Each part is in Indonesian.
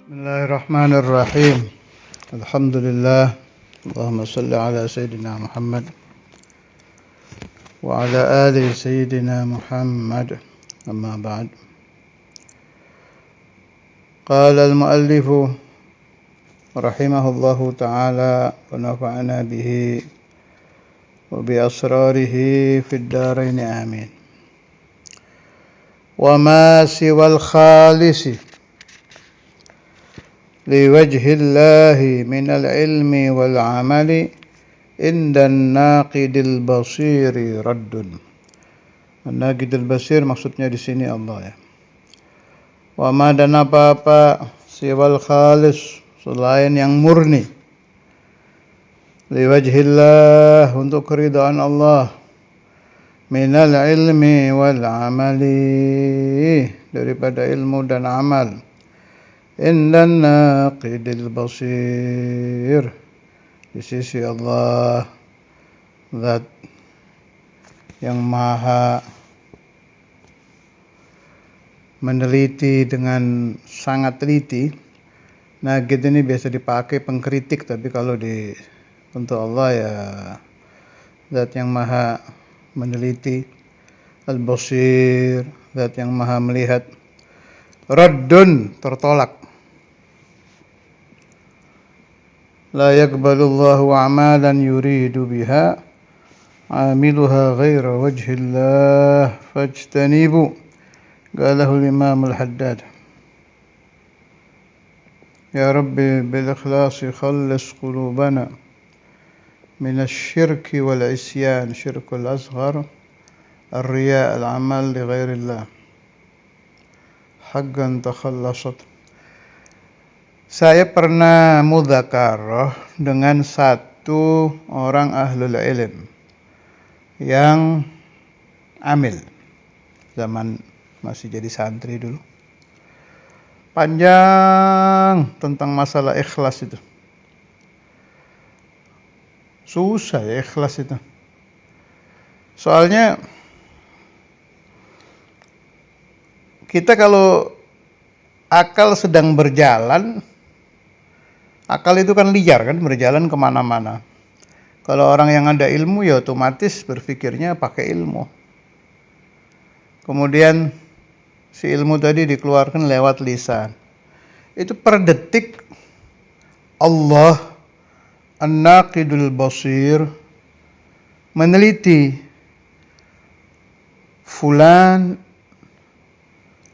Bismillahirrahmanirrahim. Alhamdulillah. Allahumma salli ala Sayyidina Muhammad wa ala ali Sayyidina Muhammad. Amma ba'd. Qala al-muallif rahimahullahu ta'ala wa nafa'ana bihi wa bi asrarihi fid darain amin. Wa ma siwal khalisi لوجه الله من العلم والعمل عند الناقد البصير رد. An-Naqid al-Basir maksudnya di sini Allah ya. Wa ma dan apa-apa siwal khalis selain yang murni. Liwajhillah untuk keridhaan Allah. Minal ilmi wal amali daripada ilmu dan amal. Indan naqidil basir di sisi Allah zat yang maha meneliti dengan sangat teliti. Naqid ini biasa dipakai pengkritik, tapi kalau untuk Allah ya zat yang maha meneliti, al-basir zat yang maha melihat. Raddun tertolak. La yaqbalullahu a'malan yuridu biha amiluha ghaira wajhillah fajtanibu. Qalahu al-Imam al-Haddad. Ya Rabbi bil ikhlasi khallis qulubana min asy-syirki wal isyan, syirkul asghar, ar-riya, al-amal li ghairillah. Haqqan takhallasat. Saya pernah mudzakarah dengan satu orang ahlul ilm yang amil zaman masih jadi santri dulu. Panjang tentang masalah ikhlas itu. Susah ya ikhlas itu. Soalnya kita kalau akal sedang berjalan, akal itu kan liar kan, berjalan kemana-mana. Kalau orang yang ada ilmu ya otomatis berpikirnya pakai ilmu. Kemudian si ilmu tadi dikeluarkan lewat lisan. Itu per detik Allah An-Naqidul Basir meneliti fulan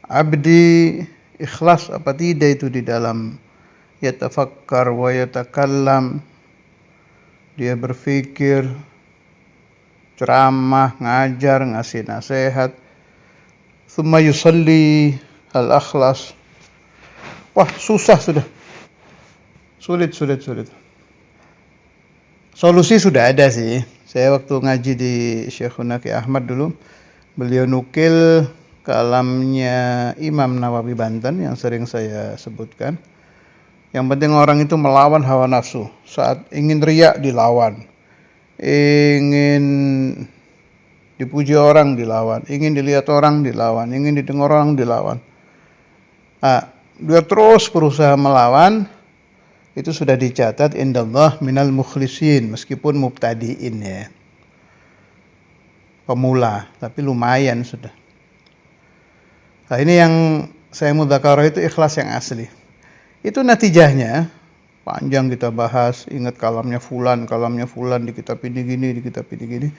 abdi ikhlas apa tidak itu di dalam yatafakkar wa yatakallam, dia berpikir, ceramah, ngajar, ngasih nasihat, thumma yusalli al-akhlas. Wah, susah sudah. Sulit. Solusi sudah ada sih. Saya waktu ngaji di Syekhuna Ki Ahmad dulu, beliau nukil kalamnya Imam Nawawi Banten yang sering saya sebutkan. Yang penting orang itu melawan hawa nafsu. Saat ingin riya dilawan, ingin dipuji orang dilawan, ingin dilihat orang dilawan, ingin didengar orang dilawan. Dia terus berusaha melawan. Itu sudah dicatat indallah minal mukhlisin, meskipun mubtadiin ya, pemula, tapi lumayan sudah. Nah, ini yang saya mudzakarah itu ikhlas yang asli. Itu natijahnya panjang kita bahas, ingat kalamnya fulan di kitab ini gini.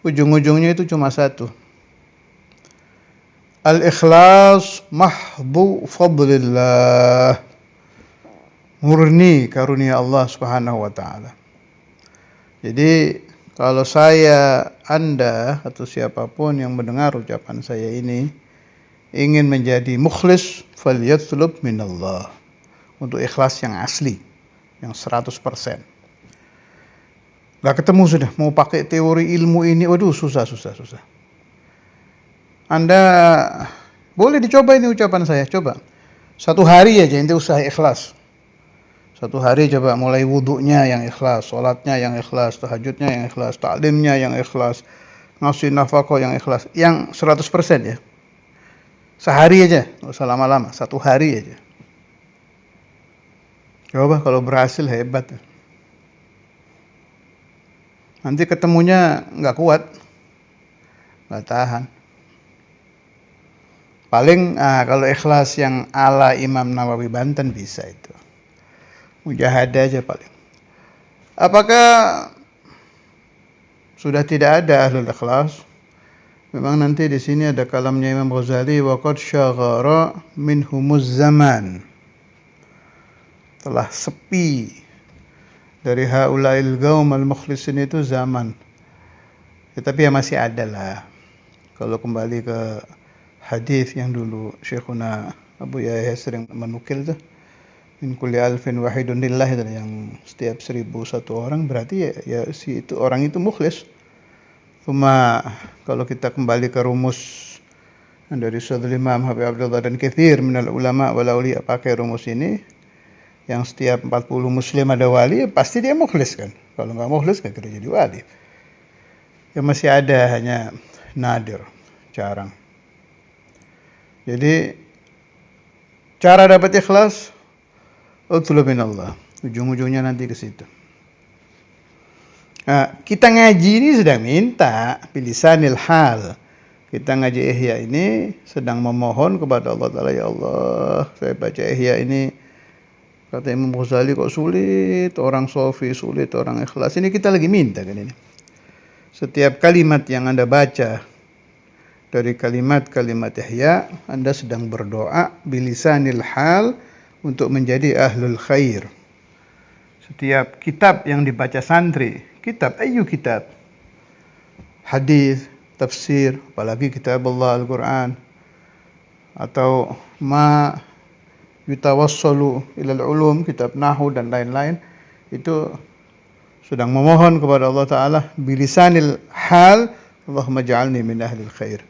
Ujung-ujungnya itu cuma satu. Al-ikhlas mahdhu fadlillah. Murni karunia Allah Subhanahu wa taala. Jadi kalau saya, Anda atau siapapun yang mendengar ucapan saya ini ingin menjadi mukhlis, falyatlub minallah. Untuk ikhlas yang asli, yang 100%. Gak ketemu sudah, mau pakai teori ilmu ini, waduh susah. Anda boleh dicoba ini ucapan saya, coba. 1 hari aja ente usaha ikhlas. 1 hari coba mulai wudunya yang ikhlas, sholatnya yang ikhlas, tahajudnya yang ikhlas, taklimnya yang ikhlas, ngasih nafkah yang ikhlas, yang 100% ya. Sehari aja, nggak usah lama-lama, 1 hari aja. Coba kalau berhasil hebat. Nanti ketemunya nggak kuat, nggak tahan. Paling kalau ikhlas yang ala Imam Nawawi Banten bisa itu. Mujahadah aja paling. Apakah sudah tidak ada ahlul ikhlas? Memang nanti di sini ada kalamnya Imam Ghazali, wa qad syaghara minhumuz zaman. Telah sepi dari haulail qaum al-mukhlisin itu zaman. Ya, tapi ya masih ada lah. Kalau kembali ke hadis yang dulu Syekhuna Abu Yahya sering menukil tuh, min kulli alfin wahidun lillah, yang setiap 1001 orang berarti ya si itu orang itu mukhlis. Cuma kalau kita kembali ke rumus dari Syaikhul Imam Habib Abdullah dan katsir minal ulama wal auliya, pakai rumus ini, yang setiap 40 muslim ada wali, pasti dia mukhlis kan. Kalau nggak mukhlis nggak kira jadi wali. Ya masih ada, hanya nadir, jarang. Jadi cara dapat ikhlas, utlub minallah. Ujung-ujungnya nanti ke situ. Nah, kita ngaji ini sedang minta bilisanil hal. Kita ngaji Ihya ini sedang memohon kepada Allah Ta'ala, ya Allah, saya baca Ihya ini, kata Imam Ghazali kok sulit, orang sofi sulit, orang ikhlas. Ini kita lagi minta kan ini. Setiap kalimat yang Anda baca dari kalimat-kalimat Ihya, Anda sedang berdoa bilisanil hal untuk menjadi ahlul khair. Setiap kitab yang dibaca santri, kitab, ayu kitab, hadis, tafsir, apalagi kitab Allah Al-Quran, atau ma yutawassalu ilal ulum, kitab nahu dan lain-lain, itu sedang memohon kepada Allah Ta'ala bilisanil hal, Allahumma ja'alni min ahlil khair.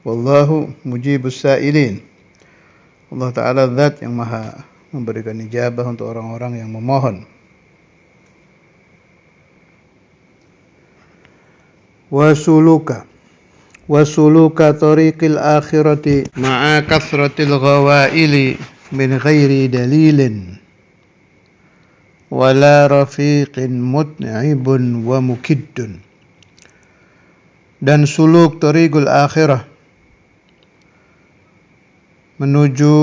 Wallahu mujibus sa'ilin. Allah Ta'ala zat yang maha memberikan ijabah untuk orang-orang yang memohon. Wasuluka tariqil akhirati ma'a kathratil ghawaili min ghairi dalilin wala rafiqin mut'ibun wa mukiddun. Dan suluk tariqul akhirah, menuju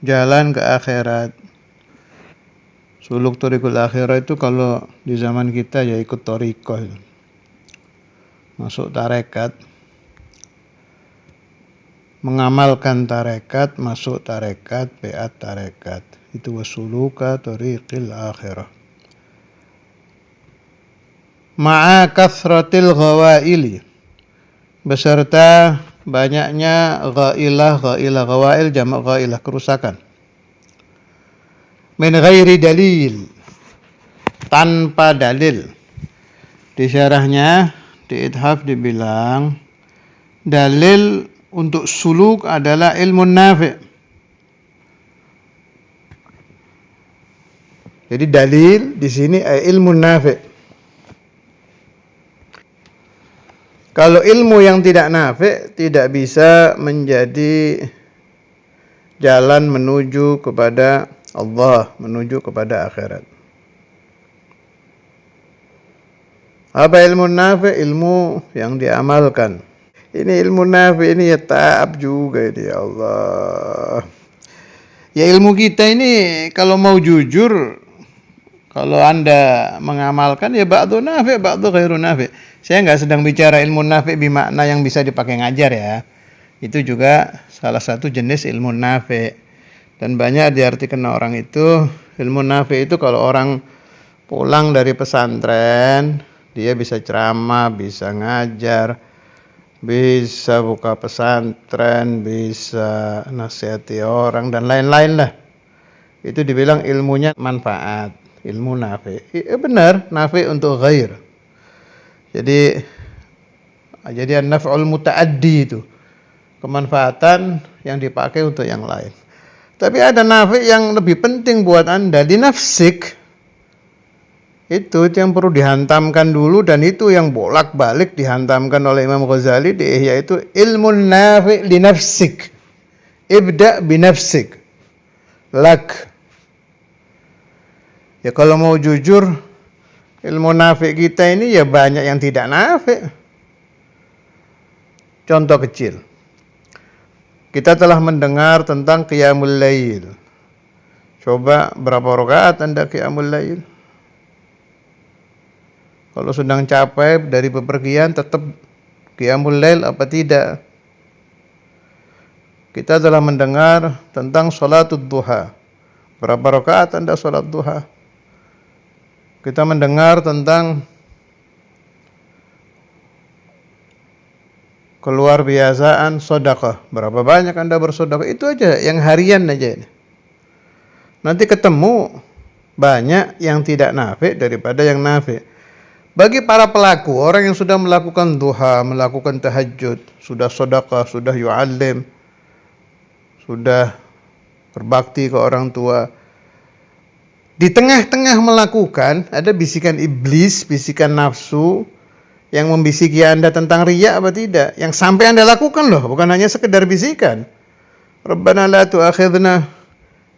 jalan ke akhirat. Suluk tariqul akhirah itu kalau di zaman kita ya ikut tariqah, masuk tarekat, mengamalkan tarekat, masuk tarekat, beat tarekat. Itu wasuluka tariqil akhirah. Ma'a kathratil ghawaili, beserta banyaknya ghailah, ghawail jamak ghailah, kerusakan. Min ghairi dalil, tanpa dalil. Di syarahnya di Ithaf dibilang dalil untuk suluk adalah ilmu nafi'. Jadi dalil di sini ilmu nafi'. Kalau ilmu yang tidak nafi' tidak bisa menjadi jalan menuju kepada Allah, menuju kepada akhirat. Apa ilmu nafi'? Ilmu yang diamalkan. Ini ilmu nafi', ini ya ta'ab juga ini, ya Allah. Ya ilmu kita ini kalau mau jujur, kalau Anda mengamalkan ya ba'du nafi', ba'du ghairu nafi'. Saya nggak sedang bicara ilmu nafi' bimakna yang bisa dipakai ngajar ya. Itu juga salah satu jenis ilmu nafi'. Dan banyak diartikan orang itu, ilmu nafi' itu kalau orang pulang dari pesantren, dia bisa ceramah, bisa ngajar, bisa buka pesantren, bisa nasihati orang dan lain-lain lah. Itu dibilang ilmunya manfaat, ilmu nafi'. Benar, nafi' untuk ghair. Jadi an-naf'ul muta'addi itu kemanfaatan yang dipakai untuk yang lain. Tapi ada nafi' yang lebih penting buat Anda, di nafsik. Itu yang perlu dihantamkan dulu, dan itu yang bolak-balik dihantamkan oleh Imam Ghazali di Ihya, itu ilmu nafi' li nafsik. Ibda' bi nafsik. lak. Ya kalau mau jujur, ilmu nafi kita ini ya banyak yang tidak nafi. Contoh kecil. Kita telah mendengar tentang qiyamul lail. Coba berapa rakaat Anda qiyamul lail? Kalau sedang capek dari bepergian tetap qiyamul lail apa tidak? Kita telah mendengar tentang salatul duha. Berapa rakaat Anda salat duha? Kita mendengar tentang keluar biasaan sedekah. Berapa banyak Anda bersedekah? Itu aja, yang harian aja. Nanti ketemu banyak yang tidak nafi daripada yang nafi. Bagi para pelaku, orang yang sudah melakukan duha, melakukan tahajud, sudah sedekah, sudah yu'allim, sudah berbakti ke orang tua, di tengah-tengah melakukan ada bisikan iblis, bisikan nafsu yang membisiki Anda tentang riya apa tidak, yang sampai Anda lakukan loh, bukan hanya sekedar bisikan. Rabbana la tu'akhidna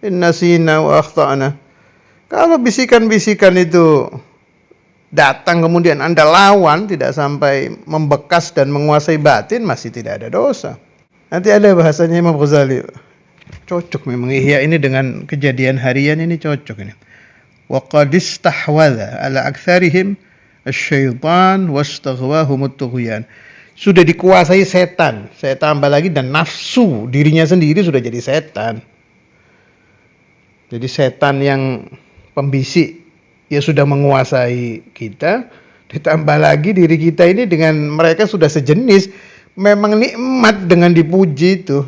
in nasina wa akhtana. Kalau bisikan-bisikan itu datang kemudian Anda lawan, tidak sampai membekas dan menguasai batin, masih tidak ada dosa. Nanti ada bahasanya Imam Ghazali. Cocok memang Ihya ini dengan kejadian harian ini, cocok ini. Wa qad istahwadha ala aktsarihim asy-syaitan wastaghwahumut tughyan. Sudah dikuasai setan. Saya tambah lagi, dan nafsu dirinya sendiri sudah jadi setan. Jadi setan yang pembisik ya sudah menguasai kita, ditambah lagi diri kita ini dengan mereka sudah sejenis. Memang nikmat dengan dipuji itu.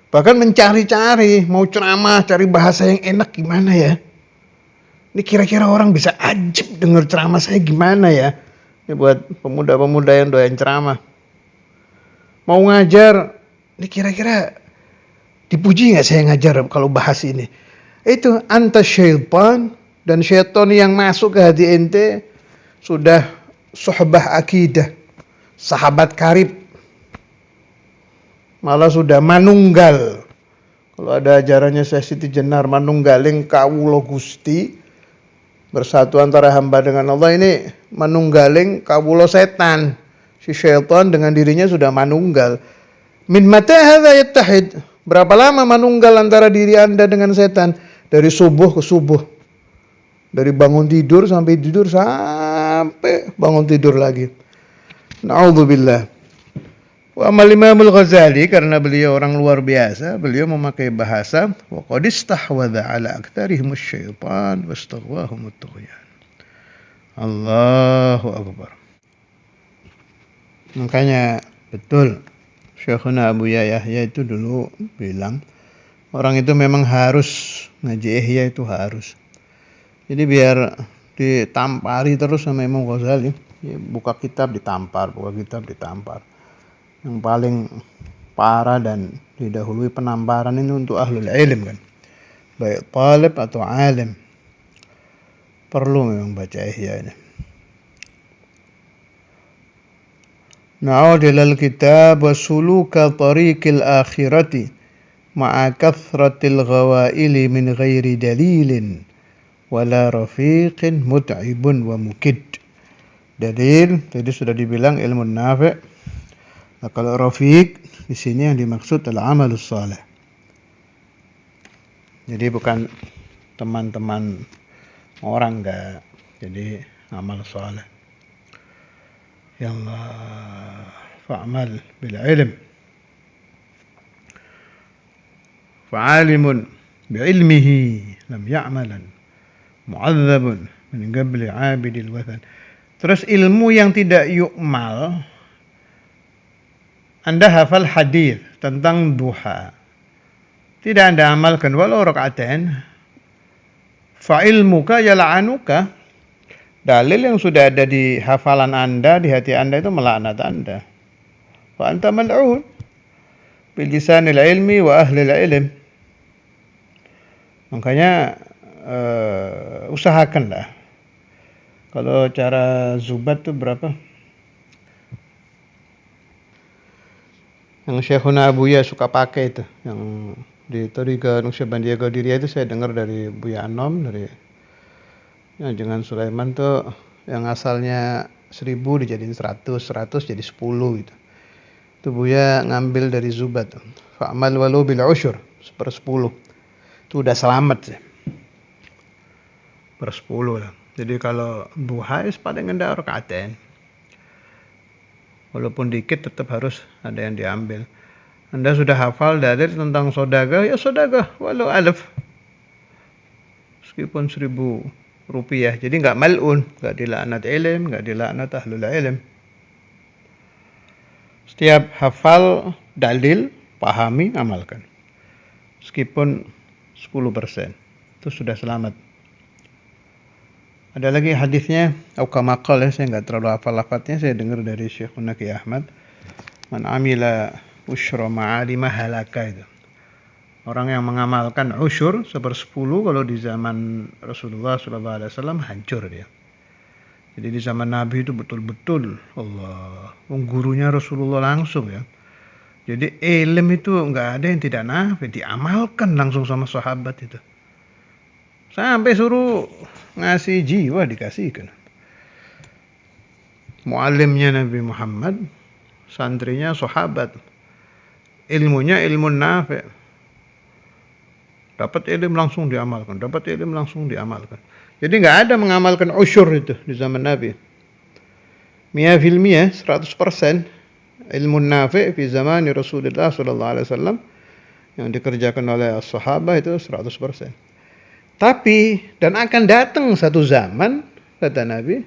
Bahkan mencari-cari, mau ceramah, cari bahasa yang enak gimana ya. Ini kira-kira orang bisa ajib dengar ceramah saya gimana ya. Ini buat pemuda-pemuda yang doyan ceramah. Mau ngajar, ini kira-kira dipuji nggak saya ngajar kalau bahas ini. Itu anta syaitan, dan syaitan yang masuk ke hati ente sudah sohbah akidah, sahabat karib. Malah sudah manunggal. Kalau ada ajarannya Syekh Siti Jenar, manunggaling kawula Gusti, bersatu antara hamba dengan Allah, ini manunggaling kawula setan. Si syaitan dengan dirinya sudah manunggal. Min mata hadza yattahid? Berapa lama manunggal antara diri Anda dengan setan? Dari subuh ke subuh. Dari bangun tidur sampai tidur sampai bangun tidur lagi. Na'udzubillah. Wa amal Imamul Ghazali, karena beliau orang luar biasa, beliau memakai bahasa wa qad istahwadha ala aktsarihim asy-syaitan wastaghwahumut tughyan. Allahu akbar. Makanya betul Syekhuna Abu Yahya itu dulu bilang, orang itu memang harus ngaji Ihya, itu harus. Jadi biar ditampari terus sama Imam Ghazali, ya, buka kitab ditampar, buka kitab ditampar. Yang paling parah dan didahului penamparan ini untuk ahlul ilm kan, baik talib atau alim, perlu memang baca Ihya ini. Na'ud ilal kitab wa suluka tariqil akhirati ma'a kathratil ghawaili min ghairi dalilin wala rafiqin mut'ibun wa mukid. Dalil tadi sudah dibilang ilmu nafi'. Nah, kalau rafiq di sini yang dimaksud adalah amalus saleh. Jadi bukan teman-teman orang, enggak. Jadi amal saleh. Ya Allah, fa'amal bil ilm. Fa'alimun bi'ilmihi lam ya'malan. Mu'adzabun min qabli 'abidil wathan. Terus ilmu yang tidak yu'mal. Anda hafal hadis tentang duha, tidak Anda amalkan walau rakaatain, fa ilmuka yal'anuka. Dalil yang sudah ada di hafalan Anda, di hati Anda itu melaknat Anda. Fa anta mal'un bil lisanil ilmi wa ahlil ilm. Makanya usahakanlah. Kalau cara zubat itu berapa? Yang Syekhuna Abu Ya suka pakai itu, yang Di Thariqah Naqsyabandiyah Qadiriyah itu saya dengar dari Buya Anom, dari Jangan Sulaiman tuh yang asalnya 1000 dijadiin 100, 100 jadi 10 gitu. Itu Buya ngambil dari Zubat. Fa'amal walau bil usyur, 1/10. Itu udah selamat sih. 1/10 lah. Jadi kalau duha paling rendah rakaatain. Walaupun dikit tetap harus ada yang diambil. Anda sudah hafal dalil tentang sodaga, ya sodaga walau alaf. Meskipun 1000 rupiah. Jadi nggak mal'un, nggak dilaknat ilm, nggak dilaknat ahlul ilm. Setiap hafal dalil, pahami, amalkan. Meskipun 10%. Itu sudah selamat. Ada lagi hadisnya, atau kamakal ya, saya nggak terlalu hafal lafadznya, saya dengar dari Syekhuna Ki Ahmad. Man amila usyra ma'alima halaka itu. Orang yang mengamalkan usyur 1/10 kalau di zaman Rasulullah SAW hancur dia. Jadi di zaman Nabi itu betul-betul Allah, gurunya Rasulullah langsung ya. Jadi ilmu itu nggak ada yang tidak nafi, diamalkan langsung sama sahabat itu. Sampai suruh ngasih jiwa dikasihkan. Muallimnya Nabi Muhammad, santrinya sahabat. Ilmunya ilmu nafi. Dapat ilmu langsung diamalkan, dapat ilmu langsung diamalkan. Jadi nggak ada mengamalkan usyur itu di zaman Nabi. 100%, 100% ilmu nafi di zaman Rasulullah SAW yang dikerjakan oleh sahabat itu 100%. Tapi dan akan datang satu zaman, kata Nabi,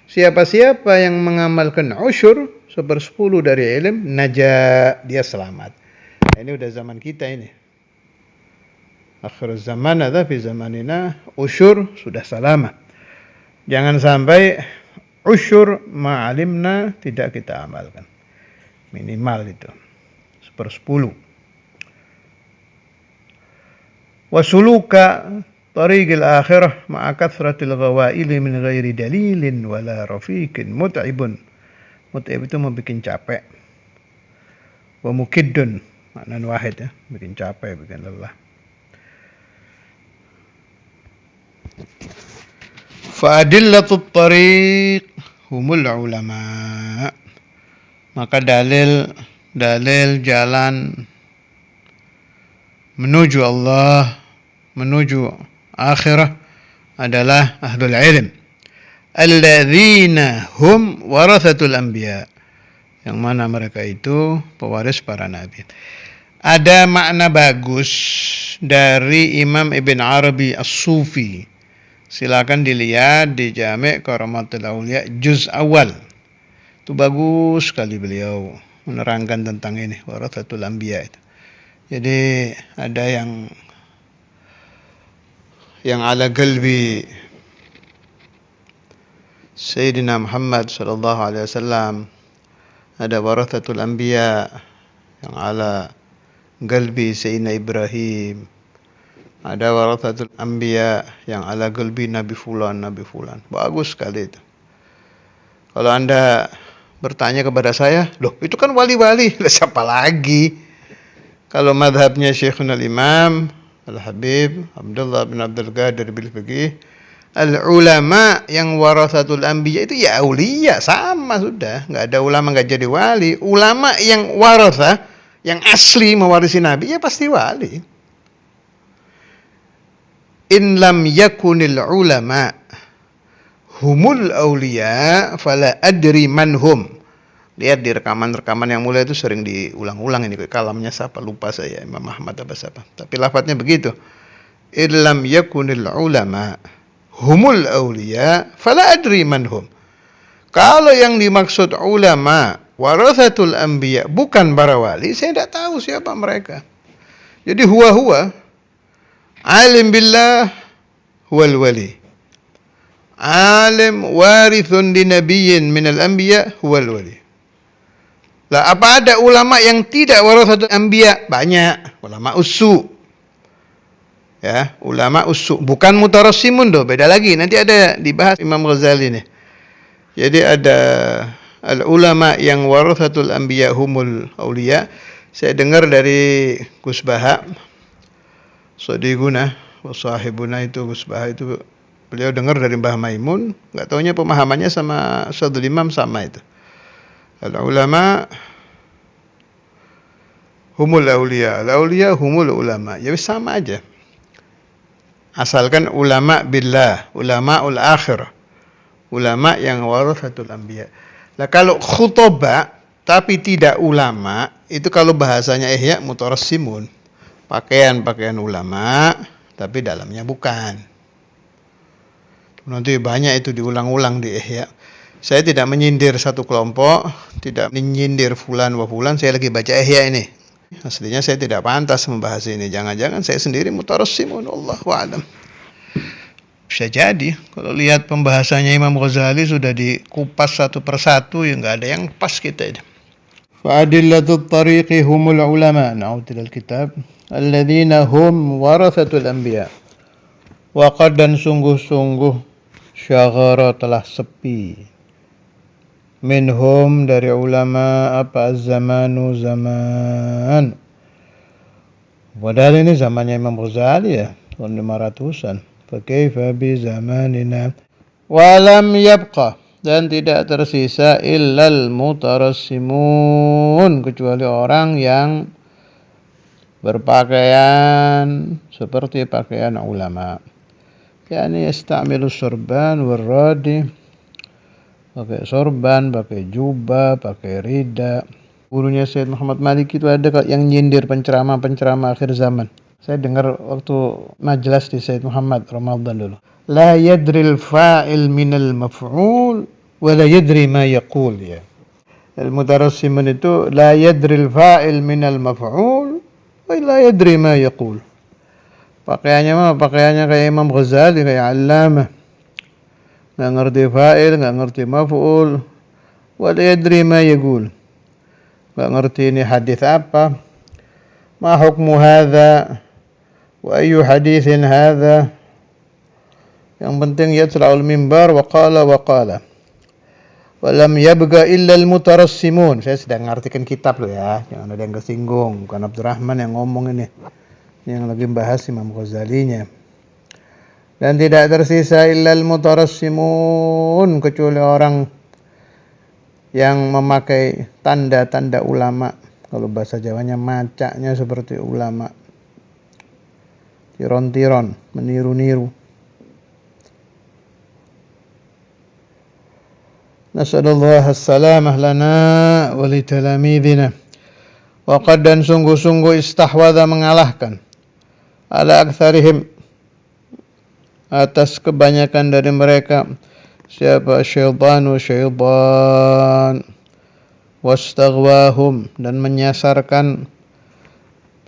siapa-siapa yang mengamalkan usyur 1/10 dari ilmu, najah, dia selamat. Nah, ini udah zaman kita ini. Akhir zaman ada fi zamanina usyur sudah selamat. Jangan sampai usyur ma'alimna tidak kita amalkan. Minimal itu 1/10. Wasuluka tariqil akhirah ma'a kathratil ghawaili min ghairi dalilin wala rafiqin mut'ibun. Mut'ib itu membuat capek. Wa mukiddun, makna wahid ya, bikin capek, bikin lelah. Fa'adillatut tariq humul ulama. Maka dalil jalan menuju Allah, menuju akhirah adalah ahlul ilm. Alladzina hum warathatul anbiya. Yang mana mereka itu pewaris para nabi. Ada makna bagus dari Imam Ibn Arabi As-Sufi. Silakan dilihat di Jami' Karamatul Aulia juz awal. Itu bagus sekali beliau menerangkan tentang ini, warathatul anbiya itu. Jadi ada yang ala qalbi Sayyidina Muhammad sallallahu alaihi wasallam, ada warathatul anbiya yang ala qalbi Sayyidina Ibrahim, ada warathatul anbiya yang ala qalbi Nabi Fulan. Bagus sekali itu. Kalau Anda bertanya kepada saya, loh itu kan wali-wali, siapa lagi? Kalau madhabnya Syekhuna al-Imam Al-Habib Abdullah bin Abdul Qadir bil-Fiqih, al-ulama yang warathatul anbiya itu ya auliya, sama sudah. Nggak ada ulama nggak jadi wali. Ulama yang waratha, yang asli mewarisi Nabi, ya pasti wali. In lam yakunil ulama humul auliya fala adri man hum. Lihat di rekaman-rekaman yang mulia itu sering diulang-ulang ini, kalamnya siapa lupa saya, Imam Ahmad apa siapa. Tapi lafadznya begitu. Illam yakunil ulama humul auliya fala adri man hum. Kalau yang dimaksud ulama warathatul anbiya bukan para wali, saya tidak tahu siapa mereka. Jadi huwa alim billah huwal wali. Alim warithun li nabiyyin minal anbiya huwal wali. Lah apa ada ulama yang tidak warathatul anbiya? Banyak. Ulama usu. Ya, ulama usu. Bukan mutarassimun doh, beda lagi. Nanti ada dibahas Imam Ghazali nih. Jadi ada al-ulama yang warathatul anbiya humul auliya. Saya dengar dari Gus Baha, Sadiquna wa sahibuna itu Gus Bah itu beliau dengar dari Mbah Maimun, nggak taunya pemahamannya sama Syaikhul Imam sama itu. Al ulama humul auliya, al auliya humul ulama. Ya sama aja. Asalkan ulama billah, ulama ul akhirah. Ulama yang warasatul anbiya. Lah kalau khutbah tapi tidak ulama, itu kalau bahasanya Ihya mutarassimun. Pakaian ulama tapi dalamnya bukan. Nanti banyak itu diulang-ulang di Ihya. Saya tidak menyindir satu kelompok, tidak menyindir fulan wa fulan, saya lagi baca Ihya ini. Aslinya saya tidak pantas membahas ini. Jangan-jangan saya sendiri mutarassimun, Allahu a'lam. Bisa jadi kalau lihat pembahasannya Imam Ghazali sudah dikupas satu persatu, ya nggak ada yang pas kita ini. Fa'adillatul tariqi humul ulama. Na'ud ilal kitab. Alladzina hum warathatul anbiya. Waqad dan sungguh-sungguh syaghara telah sepi. Minhum dari ulama apa zamanu zaman. Padahal ini zamannya Imam Ghazali ya, tahun 500-an. Fakaifa bi zamanina walam yabqa, dan tidak tersisa illal mutarassimun, kecuali orang yang berpakaian seperti pakaian ulama. Yani yasta'milu surban warradi, pakai sorban, pakai jubah, pakai rida. Gurunya Syed Muhammad Malik itu ada yang nyindir penceramah-penceramah akhir zaman. Saya dengar waktu majelis di Syed Muhammad Ramadan dulu. La yadril fa'il minal maf'ul wa la yadri ma yaqul ya. Al-mutarassimun itu la yadril fa'il minal maf'ul wa la yadri ma yaqul. Pakaiannya kayak Imam Ghazali, kayak Allamah. Nggak ngerti fa'il, nggak ngerti maf'ul, wa la yadri ma yaqul. Nggak ngerti ini hadis apa, ma hukmu hadza wa ayu haditsin hadza. Yang penting yatla'ul mimbar wa qala wa lam yabqa illa al-mutarassimun. Saya sedang ngartikan kitab loh ya, jangan ada yang kesinggung, bukan Abdurrahman yang ngomong ini, yang lagi bahas Imam Ghazalinya. Dan tidak tersisa illa al-mutarassimun, kecuali orang yang memakai tanda-tanda ulama. Kalau bahasa Jawanya macaknya seperti ulama. Tiron-tiron, meniru-niru. Nasallallahu as-salamah lana wa li talamidina. Wa qad dan sungguh-sungguh istahwadha mengalahkan ala aktsarihim atas kebanyakan dari mereka siapa syaitan wastaghwahum, dan menyasarkan.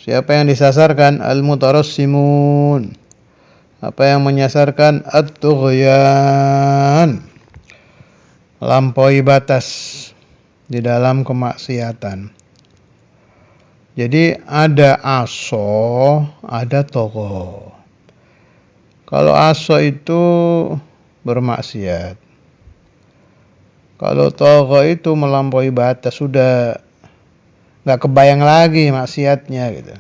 Siapa yang disasarkan? Al-mutarassimun. Apa yang menyasarkan? At-tughyan, lampaui batas di dalam kemaksiatan. Jadi ada aso, ada togho. Kalau aso itu bermaksiat, kalau togho itu melampaui batas, sudah nggak kebayang lagi maksiatnya gitu.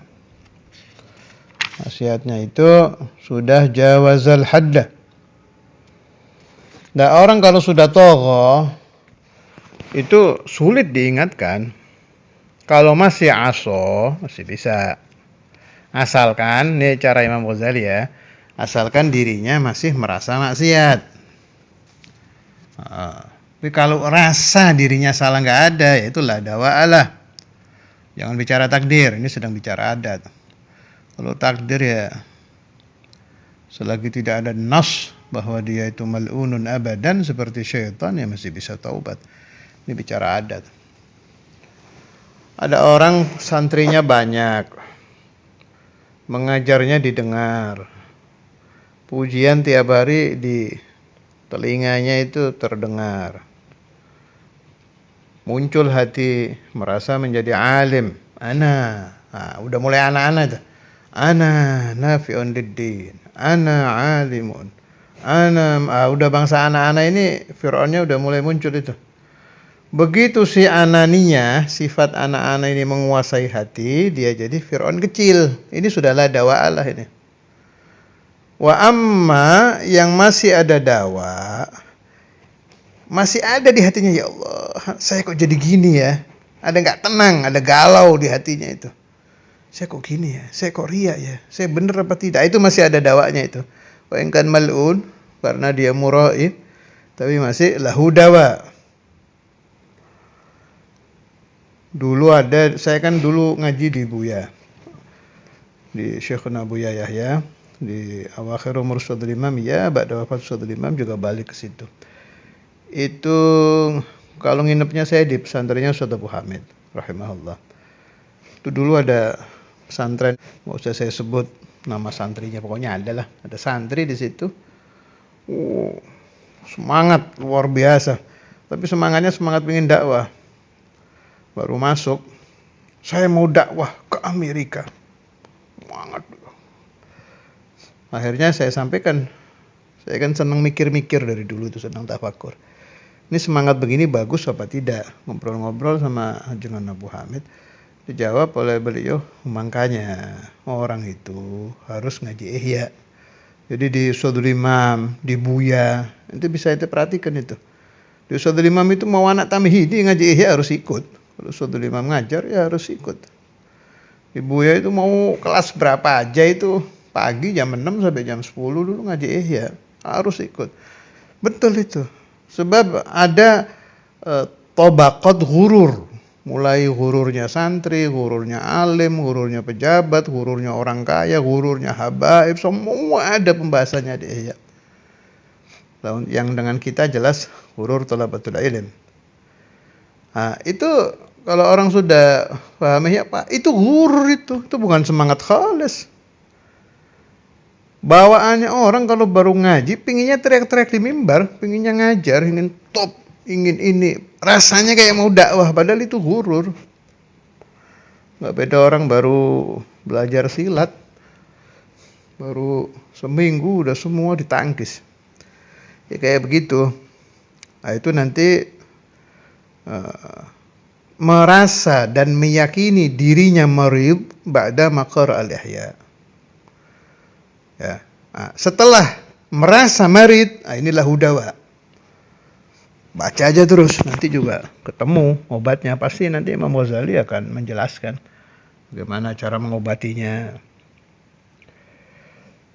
Maksiatnya itu sudah jawazal haddah. Nah, orang kalau sudah togho itu sulit diingatkan. Kalau masih aso masih bisa, asalkan, ini cara Imam Ghazali ya, asalkan dirinya masih merasa maksiat. Tapi kalau rasa dirinya salah nggak ada, ya itulah dawa'alah. Jangan bicara takdir, ini sedang bicara adat. Kalau takdir ya, selagi tidak ada nas bahwa dia itu mal'unun abadan seperti syaitan, ya masih bisa taubat. Ini bicara adat. Ada orang santrinya banyak, mengajarnya didengar, pujian tiap hari di telinganya itu terdengar. Muncul hati merasa menjadi alim. Udah mulai anak-anak itu. Ana nafi'un lid-din. Ana alimun. Udah bangsa anak-anak ini, Fir'aunnya udah mulai muncul itu. Begitu si ananinya, sifat anak-anak ini menguasai hati, dia jadi Fir'aun kecil. Ini sudahlah dawa'alah ini. Wa amma yang masih ada dawa, masih ada di hatinya, ya Allah, saya kok jadi gini ya. Ada nggak tenang, ada galau di hatinya itu. Saya kok gini ya, saya kok riya ya, saya bener apa tidak? Itu masih ada dawanya itu. Wa in kan mal'un, karena dia muraid, tapi masih lahu dawa. Dulu ada, saya kan dulu ngaji di Buya, di Syekhuna Buya Yahya, di awakhir umur Ustadzul Imam, ya, ba'da wafat Ustadzul Imam juga balik ke situ. Itu kalau nginepnya saya di pesantrennya Ustadz Abu Hamid, rahimahullah. Itu dulu ada pesantren, nggak usah saya sebut nama santrinya, pokoknya ada santri di situ. Semangat luar biasa, tapi semangatnya semangat pengen dakwah. Baru masuk, saya mau dakwah ke Amerika. Semangat. Akhirnya saya sampaikan, saya kan senang mikir-mikir dari dulu itu, senang tafakur. Ini semangat begini bagus apa tidak? Ngobrol-ngobrol sama junjungan Abu Hamid. Dijawab oleh beliau, makanya orang itu harus ngaji ihya. Jadi di Ustadzul Imam, di Buya, itu bisa itu perhatikan itu. Di Ustadzul Imam itu mau anak tamhidi ngaji ihya harus ikut. Kalau Ustadzul Imam ngajar ya harus ikut. Di Buya itu mau kelas berapa aja itu, pagi jam 6 sampai jam 10 dulu ngaji ihya, harus ikut. Betul itu. Sebab ada tobaqat ghurur. Mulai ghururnya santri, ghururnya alim, ghururnya pejabat, ghururnya orang kaya, ghururnya habaib, semua ada pembahasannya di ihya. Yang dengan kita jelas ghurur talabatul ilm. Nah, itu kalau orang sudah paham ihya, Pak, itu ghurur itu bukan semangat khalis. Bawaannya orang kalau baru ngaji, pinginnya teriak-teriak di mimbar, pinginnya ngajar, ingin top, ingin ini, rasanya kayak mau dakwah, padahal itu ghurur. Gak beda orang baru belajar silat, baru seminggu udah semua ditangkis. Ya kayak begitu. Nah, itu nanti merasa dan meyakini dirinya marid ba'da maqar al-ihya. Ya. Nah, setelah merasa marid, inilah hudawa. Baca aja terus, nanti juga ketemu obatnya. Pasti nanti Imam Ghazali akan menjelaskan bagaimana cara mengobatinya.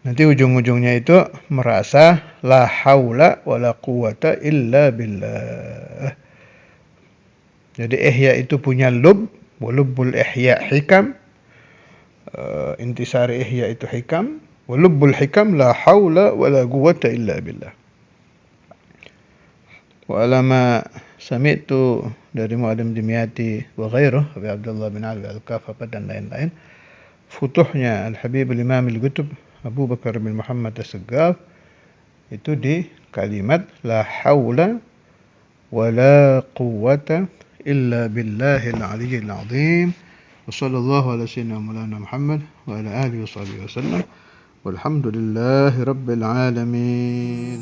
Nanti ujung-ujungnya itu merasa la haula wala quwata illa billah. Jadi ihya itu punya lub, wulubbul ihya hikam. Intisari ihya itu hikam. Wulubbul hikam la haula wala quwwata illa billah. Wa alama sami'tu dari Mu'alim Dimyati wa ghairuh, Abi Abdullah bin Ali Al-Kafafah dan lain-lain, futuhnya Al-Habib Al-Imam Al-Qutb Abu Bakar bin Muhammad As-Saggaf itu di kalimat la haula wala quwwata illa billahil aliyyil azim. Wa sallallahu ala sayyidina Maulana Muhammad wa ala alihi wa sahbihi wa sallam. Walhamdulillahi rabbil alamin.